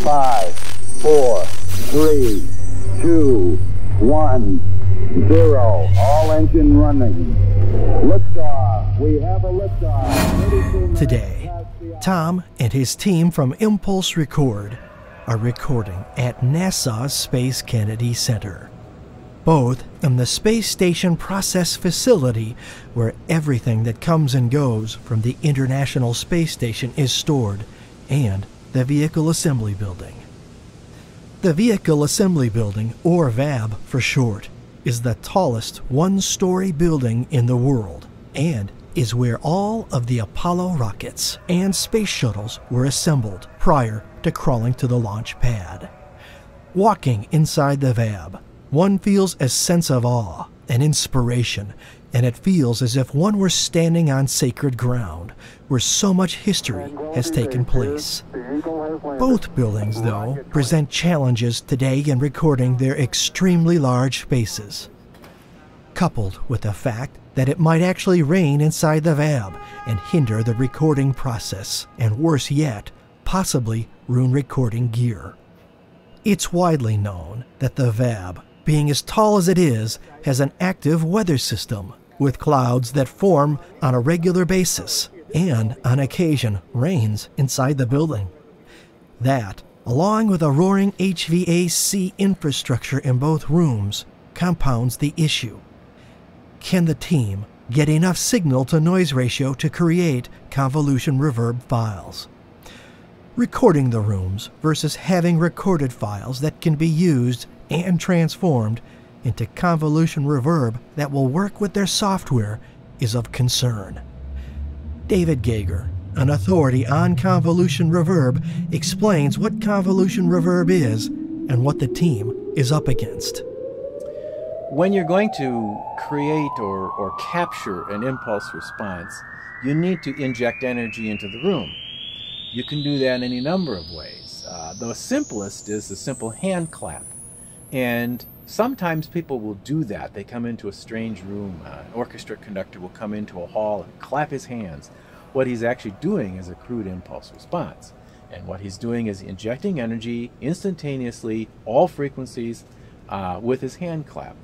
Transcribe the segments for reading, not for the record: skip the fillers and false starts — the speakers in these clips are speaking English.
5, 4, 3, 2, 1, 0. All engine running. Liftoff. We have a liftoff. Today, Tom and his team from Impulse Record are recording at NASA's Space Kennedy Center, both in the Space Station Process Facility, where everything that comes and goes from the International Space Station is stored, and the Vehicle Assembly Building. The Vehicle Assembly Building, or VAB for short, is the tallest one-story building in the world and is where all of the Apollo rockets and space shuttles were assembled prior to crawling to the launch pad. Walking inside the VAB, one feels a sense of awe and inspiration, and it feels as if one were standing on sacred ground where so much history has taken place. Both buildings, though, present challenges today in recording their extremely large spaces, coupled with the fact that it might actually rain inside the VAB and hinder the recording process, and worse yet, possibly ruin recording gear. It's widely known that the VAB, being as tall as it is, has an active weather system, with clouds that form on a regular basis, and on occasion rains inside the building. That, along with a roaring HVAC infrastructure in both rooms, compounds the issue. Can the team get enough signal-to-noise ratio to create convolution reverb files? Recording the rooms versus having recorded files that can be used and transformed into convolution reverb that will work with their software is of concern. David Gager, an authority on convolution reverb, explains what convolution reverb is and what the team is up against. When you're going to create or capture an impulse response, you need to inject energy into the room. You can do that in any number of ways. The simplest is the simple hand clap. And sometimes people will do that. They come into a strange room, an orchestra conductor will come into a hall and clap his hands. What he's actually doing is a crude impulse response. And what he's doing is injecting energy instantaneously, all frequencies, with his hand clap.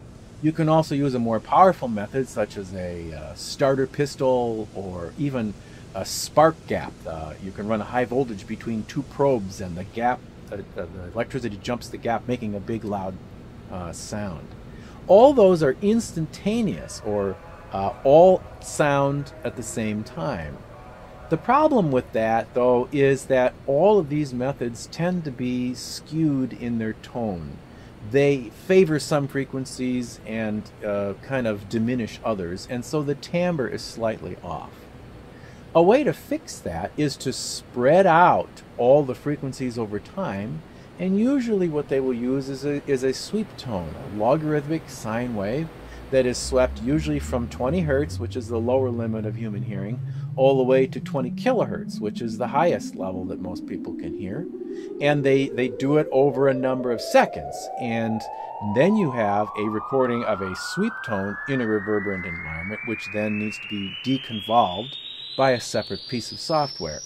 You can also use a more powerful method, such as a starter pistol or even a spark gap. You can run a high voltage between two probes, and the gap, the electricity jumps the gap, making a big loud sound. All those are instantaneous, or all sound at the same time. The problem with that, though, is that all of these methods tend to be skewed in their tone. They favor some frequencies and kind of diminish others, and so the timbre is slightly off. A way to fix that is to spread out all the frequencies over time, and usually what they will use is a sweep tone, a logarithmic sine wave that is swept usually from 20 hertz, which is the lower limit of human hearing, all the way to 20 kilohertz, which is the highest level that most people can hear. And they do it over a number of seconds, and then you have a recording of a sweep tone in a reverberant environment, which then needs to be deconvolved by a separate piece of software.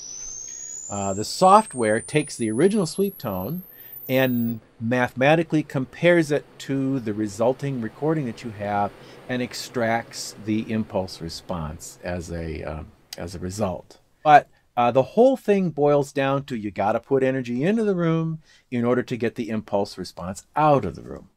The software takes the original sweep tone and mathematically compares it to the resulting recording that you have and extracts the impulse response as a result. But the whole thing boils down to you got to put energy into the room in order to get the impulse response out of the room.